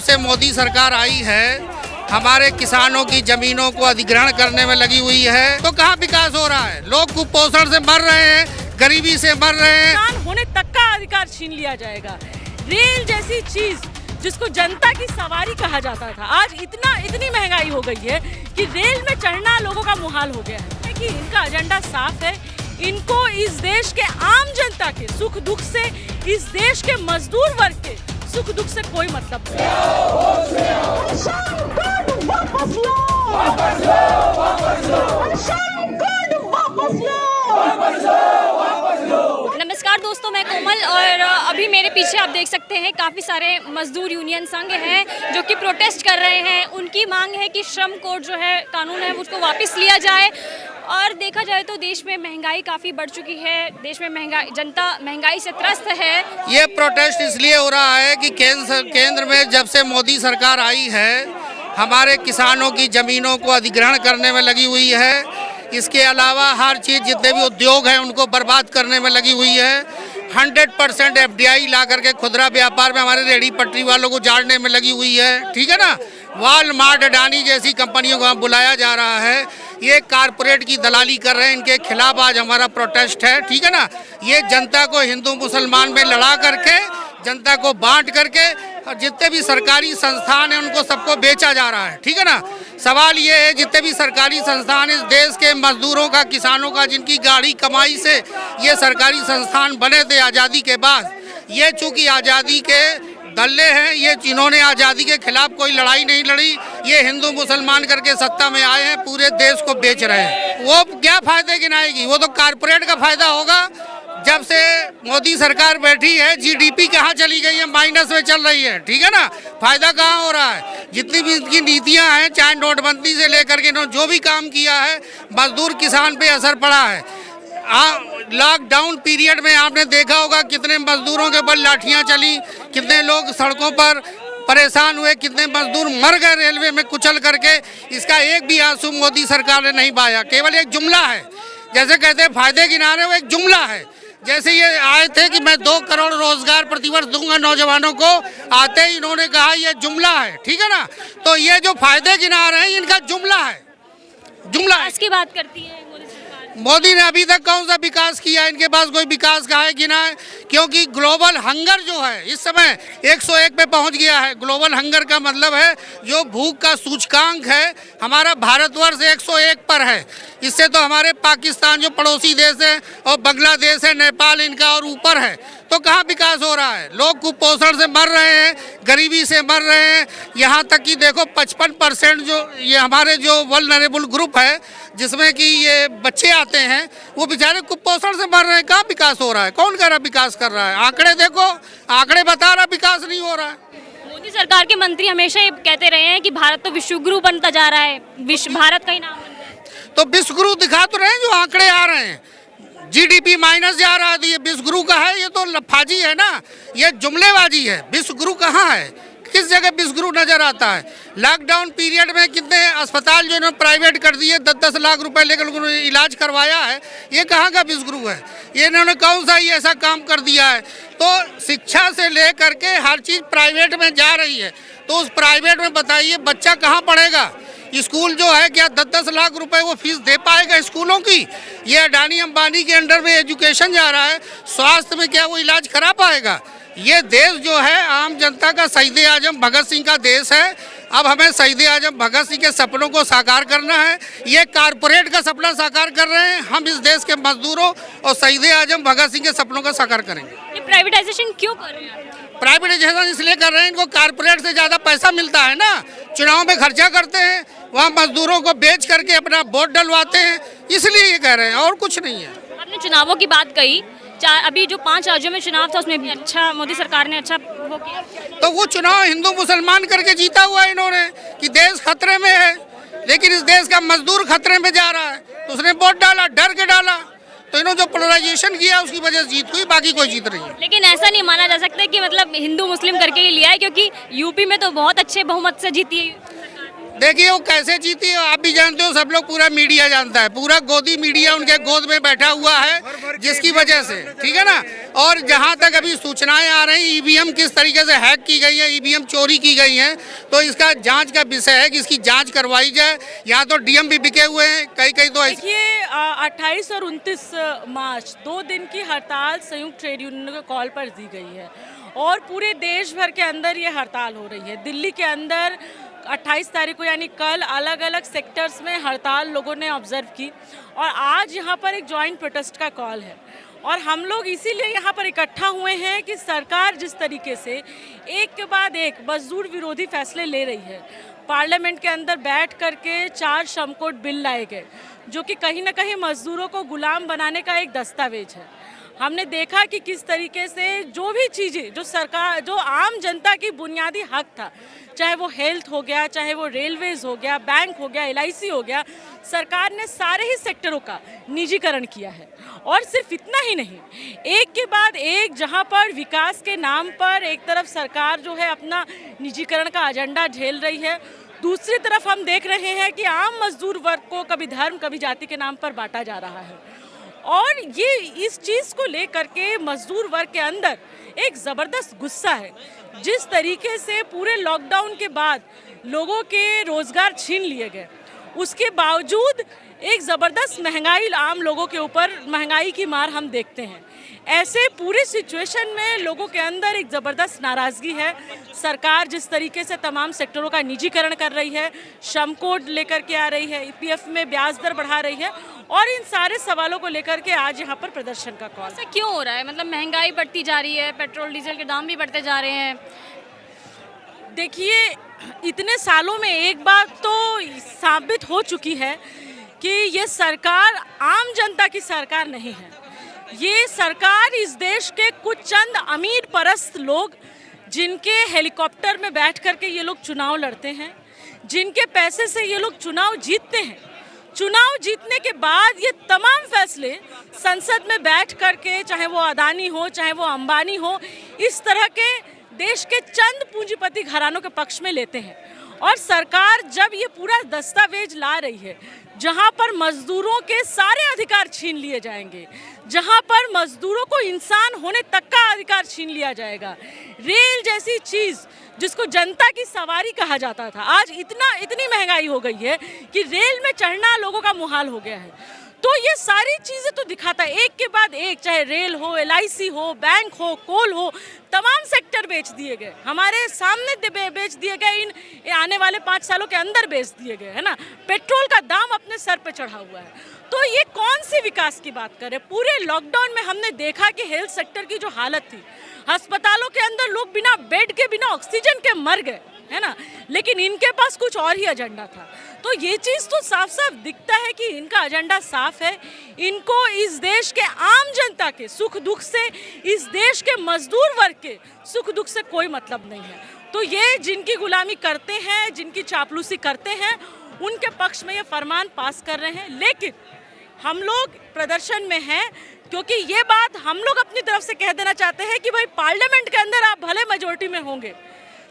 से मोदी सरकार आई है हमारे किसानों की जमीनों को अधिग्रहण करने में लगी हुई है, तो कहाँ विकास हो रहा है। लोग कुपोषण से मर रहे हैं, गरीबी से मर रहे हैं। किसान होने तक का अधिकार छीन लिया जाएगा। रेल जैसी चीज जिसको जनता की सवारी कहा जाता था, आज इतनी महंगाई हो गई है कि रेल में चढ़ना लोगों का मुहाल हो गया है। कि इनका एजेंडा साफ है, इनको इस देश के आम जनता के सुख दुख से, इस देश के मजदूर वर्ग के सुख दुख से कोई मतलब नहीं। नमस्कार दोस्तों, मैं कोमल और अभी मेरे पीछे आप देख सकते हैं काफ़ी सारे मजदूर यूनियन संघ हैं जो कि प्रोटेस्ट कर रहे हैं। उनकी मांग है कि श्रम कोड जो है, कानून है, उसको वापस लिया जाए। और देखा जाए तो देश में महंगाई काफ़ी बढ़ चुकी है, देश में जनता महंगाई से त्रस्त है। ये प्रोटेस्ट इसलिए हो रहा है कि केंद्र में जब से मोदी सरकार आई है हमारे किसानों की ज़मीनों को अधिग्रहण करने में लगी हुई है। इसके अलावा हर चीज़, जितने भी उद्योग हैं उनको बर्बाद करने में लगी हुई है। 100% FDI ला करके खुदरा व्यापार में हमारे रेहड़ी पटरी वालों को जाड़ने में लगी हुई है, ठीक है ना। वॉलमार्ट, अडानी जैसी कंपनियों को बुलाया जा रहा है, ये कारपोरेट की दलाली कर रहे हैं। इनके खिलाफ आज हमारा प्रोटेस्ट है, ठीक है ना। ये जनता को हिंदू मुसलमान में लड़ा करके, जनता को बांट करके, और जितने भी सरकारी संस्थान हैं उनको सबको बेचा जा रहा है, ठीक है ना। सवाल ये है, जितने भी सरकारी संस्थान इस देश के मजदूरों का, किसानों का, जिनकी गाढ़ी कमाई से ये सरकारी संस्थान बने थे आज़ादी के बाद, ये चूँकि आज़ादी के दल्ले हैं, ये इन्होंने आज़ादी के खिलाफ कोई लड़ाई नहीं लड़ी। ये हिंदू मुसलमान करके सत्ता में आए हैं, पूरे देश को बेच रहे हैं। वो क्या फ़ायदे गिनाएगी, वो तो कारपोरेट का फ़ायदा होगा। जब से मोदी सरकार बैठी है GDP कहाँ चली गई है, माइनस में चल रही है, ठीक है ना। फायदा कहाँ हो रहा है। जितनी भी इनकी नीतियाँ हैं, चाहे नोटबंदी से लेकर के इन्होंने जो भी काम किया है, मजदूर किसान पे असर पड़ा है। लॉकडाउन पीरियड में आपने देखा होगा कितने मजदूरों के ऊपर लाठियाँ चली, कितने लोग सड़कों पर परेशान हुए, कितने मजदूर मर गए रेलवे में कुचल करके। इसका एक भी आंसू मोदी सरकार ने नहीं बहाया। केवल एक जुमला है, जैसे कहते हैं फायदे गिना रहे, वो एक जुमला है। जैसे ये आए थे कि मैं 2 करोड़ रोजगार प्रतिवर्ष दूंगा नौजवानों को, आते ही इन्होंने कहा ये जुमला है, ठीक है ना। तो ये जो फायदे गिना रहे हैं इनका जुमला है, जुमला है। इसकी बात करती है मोदी सरकार। मोदी ने अभी तक कौन सा विकास किया, इनके पास कोई विकास कहाँ है, गिना है। क्योंकि ग्लोबल हंगर जो है इस समय 101 पे पहुंच गया है। ग्लोबल हंगर का मतलब है जो भूख का सूचकांक है, हमारा भारतवर्ष 101 पर है। इससे तो हमारे पाकिस्तान जो पड़ोसी देश है और बांग्लादेश है, नेपाल इनका और ऊपर है। तो कहाँ विकास हो रहा है। लोग कुपोषण से मर रहे हैं, गरीबी से मर रहे हैं। यहाँ तक कि देखो 55% जो ये हमारे जो वल्नरेबल ग्रुप है, जिसमें कि ये बच्चे आते हैं, वो बेचारे कुपोषण से मर रहे हैं। कहाँ विकास हो रहा है, कौन कह रहा विकास कर रहा है। आंकड़े देखो, आंकड़े बता रहा विकास नहीं हो रहा है। मोदी सरकार के मंत्री हमेशा ये कहते रहे हैं कि भारत तो विश्वगुरु बनता जा रहा है, भारत का ही नाम बनता है। तो विश्वगुरु दिखा तो रहे हैं, जो आंकड़े आ रहे हैं। GDP माइनस जा रहा है, तो ये विश्वगुरु का है, ये तो लफाजी है ना, ये जुमलेबाजी है। विश्वगुरु कहाँ है, किस जगह विश्वगुरु नजर आता है। लॉकडाउन पीरियड में कितने अस्पताल जो इन्होंने प्राइवेट कर दिए, 10-10 लाख रुपए लेकर उन्होंने इलाज करवाया है, ये कहाँ का विश्वगुरु है। ये इन्होंने कौन सा ये ऐसा काम कर दिया है। तो शिक्षा से लेकर के हर चीज़ प्राइवेट में जा रही है। तो उस प्राइवेट में बताइए बच्चा कहाँ पढ़ेगा। स्कूल जो है क्या 10-10 लाख रुपए वो फीस दे पाएगा स्कूलों की। ये अडानी अंबानी के अंडर में एजुकेशन जा रहा है, स्वास्थ्य में क्या वो इलाज करा पाएगा। ये देश जो है आम जनता का, शहीद आजम भगत सिंह का देश है। अब हमें शहीद आजम भगत सिंह के सपनों को साकार करना है। ये कारपोरेट का सपना साकार कर रहे हैं, हम इस देश के मजदूरों और शहीद आजम भगत सिंह के सपनों का साकार करेंगे। ये प्राइवेटाइजेशन क्यों कर रहे हैं। प्राइवेटाइजेशन इसलिए कर रहे हैं, इनको कारपोरेट से ज़्यादा पैसा मिलता है ना, चुनाव में खर्चा करते हैं, वहाँ मजदूरों को बेच करके अपना वोट डलवाते हैं, इसलिए ये कह रहे हैं, और कुछ नहीं है। आपने चुनावों की बात कही, अभी जो 5 राज्यों में चुनाव था उसमें भी अच्छा मोदी सरकार ने अच्छा वो किया। तो वो चुनाव हिंदू मुसलमान करके जीता हुआ है इन्होंने, कि देश खतरे में है, लेकिन इस देश का मजदूर खतरे में जा रहा है, तो उसने वोट डाला, डर के डाला। तो इन्होंने जो पोलराइजेशन किया उसकी वजह से जीत हुई, बाकी कोई जीत नहीं है। लेकिन ऐसा नहीं माना जा सकता कि मतलब हिंदू मुस्लिम करके ही लिया है, क्योंकि यूपी में तो बहुत अच्छे बहुमत से जीती है। देखिए वो कैसे जीती है आप भी जानते हो, सब लोग, पूरा मीडिया जानता है, पूरा गोदी मीडिया उनके गोद में बैठा हुआ है, जिसकी वजह से, ठीक है ना। और जहां तक अभी सूचनाएं आ रही, ईवीएम किस तरीके से हैक की गई है, ईवीएम चोरी की गई है, तो इसका जांच का विषय है कि इसकी जांच करवाई जाए। यहाँ तो डीएम भी बिके हुए हैं, कई कई तो देखिए 28 और 29 मार्च 2 दिन की हड़ताल संयुक्त ट्रेड यूनियन के कॉल पर दी गई है और पूरे देश भर के अंदर ये हड़ताल हो रही है। दिल्ली के अंदर 28 तारीख को यानी कल अलग अलग सेक्टर्स में हड़ताल लोगों ने ऑब्जर्व की और आज यहाँ पर एक जॉइंट प्रोटेस्ट का कॉल है और हम लोग इसीलिए यहाँ पर इकट्ठा हुए हैं कि सरकार जिस तरीके से एक के बाद एक मजदूर विरोधी फैसले ले रही है, पार्लियामेंट के अंदर बैठ करके 4 श्रम कोड बिल लाए गए जो कि कहीं ना कहीं मजदूरों को गुलाम बनाने का एक दस्तावेज है। हमने देखा कि किस तरीके से जो भी चीज़ें जो सरकार, जो आम जनता की बुनियादी हक था, चाहे वो हेल्थ हो गया, चाहे वो रेलवेज हो गया, बैंक हो गया, LIC हो गया, सरकार ने सारे ही सेक्टरों का निजीकरण किया है। और सिर्फ इतना ही नहीं, एक के बाद एक जहां पर विकास के नाम पर एक तरफ सरकार जो है अपना निजीकरण का एजेंडा झेल रही है, दूसरी तरफ हम देख रहे हैं कि आम मजदूर वर्ग को कभी धर्म कभी जाति के नाम पर बांटा जा रहा है। और ये इस चीज़ को लेकर के मजदूर वर्ग के अंदर एक ज़बरदस्त गुस्सा है। जिस तरीके से पूरे लॉकडाउन के बाद लोगों के रोज़गार छीन लिए गए, उसके बावजूद एक ज़बरदस्त महंगाई आम लोगों के ऊपर, महंगाई की मार हम देखते हैं। ऐसे पूरे सिचुएशन में लोगों के अंदर एक ज़बरदस्त नाराज़गी है। सरकार जिस तरीके से तमाम सेक्टरों का निजीकरण कर रही है, श्रम कोड लेकर के आ रही है, EPF में ब्याज दर बढ़ा रही है और इन सारे सवालों को लेकर के आज यहाँ पर प्रदर्शन का कॉल। ऐसा क्यों हो रहा है? मतलब महंगाई बढ़ती जा रही है, पेट्रोल डीजल के दाम भी बढ़ते जा रहे हैं। देखिए इतने सालों में एक बात तो साबित हो चुकी है कि ये सरकार आम जनता की सरकार नहीं है। ये सरकार इस देश के कुछ चंद अमीर परस्त लोग, जिनके हेलीकॉप्टर में बैठ करके ये लोग चुनाव लड़ते हैं, जिनके पैसे से ये लोग चुनाव जीतते हैं, चुनाव जीतने के बाद ये तमाम फैसले संसद में बैठ करके, चाहे वो अदानी हो, चाहे वो अंबानी हो, इस तरह के देश के चंद पूंजीपति घरानों के पक्ष में लेते हैं। और सरकार जब ये पूरा दस्तावेज ला रही है जहां पर मजदूरों के सारे अधिकार छीन लिए जाएंगे, जहां पर मजदूरों को इंसान होने तक का अधिकार छीन लिया जाएगा, रेल जैसी चीज़ जिसको जनता की सवारी कहा जाता था, आज इतनी महंगाई हो गई है कि रेल में चढ़ना लोगों का मुहाल हो गया है। तो ये सारी चीज़ें तो दिखाता है, एक के बाद एक, चाहे रेल हो, LIC हो, बैंक हो, कोल हो, तमाम सेक्टर बेच दिए गए, हमारे सामने बेच दिए गए, इन आने वाले 5 सालों के अंदर बेच दिए गए, है ना। पेट्रोल का दाम अपने सर पे चढ़ा हुआ है। तो ये कौन सी विकास की बात करें? पूरे लॉकडाउन में हमने देखा कि हेल्थ सेक्टर की जो हालत थी, अस्पतालों के अंदर लोग बिना बेड के, बिना ऑक्सीजन के मर गए, है ना। लेकिन इनके पास कुछ और ही एजेंडा था। तो ये चीज़ तो साफ साफ दिखता है कि इनका एजेंडा साफ है। इनको इस देश के आम जनता के सुख दुख से, इस देश के मजदूर वर्ग के सुख दुख से कोई मतलब नहीं है। तो ये जिनकी गुलामी करते हैं, जिनकी चापलूसी करते हैं, उनके पक्ष में ये फरमान पास कर रहे हैं। लेकिन हम लोग प्रदर्शन में हैं क्योंकि ये बात हम लोग अपनी तरफ से कह देना चाहते हैं कि भाई पार्लियामेंट के अंदर आप भले मेजोरिटी में होंगे,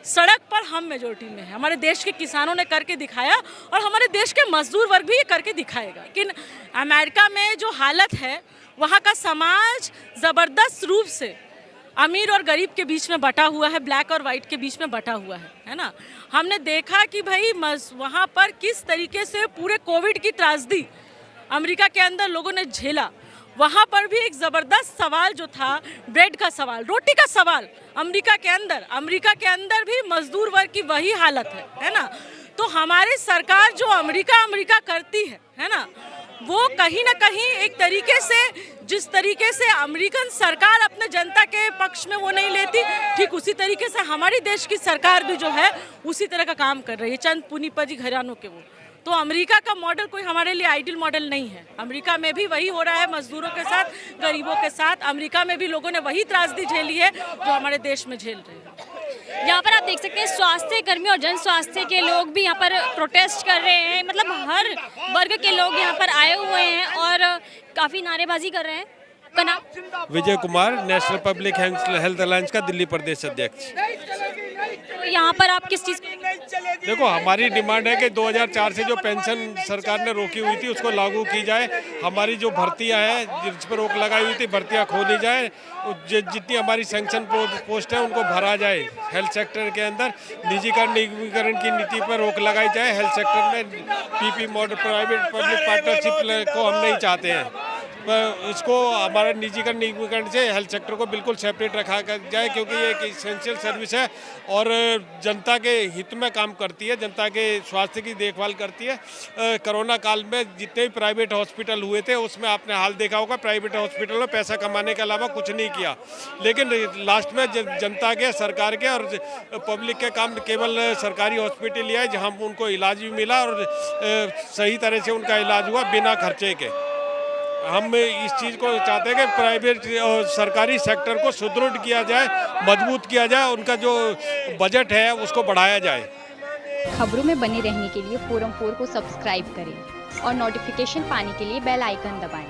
सड़क पर हम मेजोरिटी में हैं। हमारे देश के किसानों ने करके दिखाया और हमारे देश के मजदूर वर्ग भी ये करके दिखाएगा। लेकिन अमेरिका में जो हालत है, वहाँ का समाज ज़बरदस्त रूप से अमीर और गरीब के बीच में बटा हुआ है, ब्लैक और वाइट के बीच में बटा हुआ है ना। हमने देखा कि भाई वहाँ पर किस तरीके से पूरे कोविड की त्रासदी अमेरिका के अंदर लोगों ने झेला। वहाँ पर भी एक ज़बरदस्त सवाल जो था, ब्रेड का सवाल, रोटी का सवाल, अमेरिका के अंदर भी मजदूर वर्ग की वही हालत है ना। तो हमारी सरकार जो अमेरिका करती है ना, वो कहीं ना कहीं एक तरीके से, जिस तरीके से अमेरिकन सरकार अपने जनता के पक्ष में वो नहीं लेती, ठीक उसी तरीके से हमारी देश की सरकार भी जो है उसी तरह का काम कर रही है, चंद पूंजीपति घरानों के वो। तो अमेरिका का मॉडल कोई हमारे लिए आइडियल मॉडल नहीं है। अमेरिका में भी वही हो रहा है, मजदूरों के साथ, गरीबों के साथ। अमेरिका में भी लोगों ने वही त्रासदी झेली है जो हमारे देश में झेल रहे हैं। यहाँ पर आप देख सकते हैं स्वास्थ्य कर्मी और जन स्वास्थ्य के लोग भी यहाँ पर प्रोटेस्ट कर रहे हैं। मतलब हर वर्ग के लोग यहाँ पर आए हुए हैं और काफ़ी नारेबाजी कर रहे हैं। आपका नाम? Vijay Kumar, national public health alliance का दिल्ली प्रदेश अध्यक्ष। तो यहाँ पर आप किस चीज़ को देखो, हमारी डिमांड है कि 2004 से जो पेंशन सरकार ने रोकी हुई थी उसको लागू की जाए। हमारी जो भर्तियां हैं जिस पर रोक लगाई हुई थी, भर्तियां खोली जाए। जितनी हमारी सैंक्शन पोस्ट है उनको भरा जाए। हेल्थ सेक्टर के अंदर निजीकरण की नीति पर रोक लगाई जाए। हेल्थ सेक्टर में PP model, private public partnership को हम नहीं चाहते हैं। पर इसको हमारा निजीकरण से हेल्थ सेक्टर को बिल्कुल सेपरेट रखा जाए, क्योंकि ये एक इसेंशियल सर्विस है और जनता के हित में काम करती है, जनता के स्वास्थ्य की देखभाल करती है। कोरोना काल में जितने भी प्राइवेट हॉस्पिटल हुए थे उसमें आपने हाल देखा होगा, प्राइवेट हॉस्पिटल में पैसा कमाने के अलावा कुछ नहीं किया। लेकिन लास्ट में जनता के, सरकार के और पब्लिक के काम केवल सरकारी हॉस्पिटल ही है, जहाँ उनको इलाज भी मिला और सही तरह से उनका इलाज हुआ बिना खर्चे के। हम इस चीज़ को चाहते हैं कि प्राइवेट और सरकारी सेक्टर को सुदृढ़ किया जाए, मजबूत किया जाए, उनका जो बजट है उसको बढ़ाया जाए। खबरों में बने रहने के लिए फोरम 4 को सब्सक्राइब करें और नोटिफिकेशन पाने के लिए बेल आइकन दबाएं।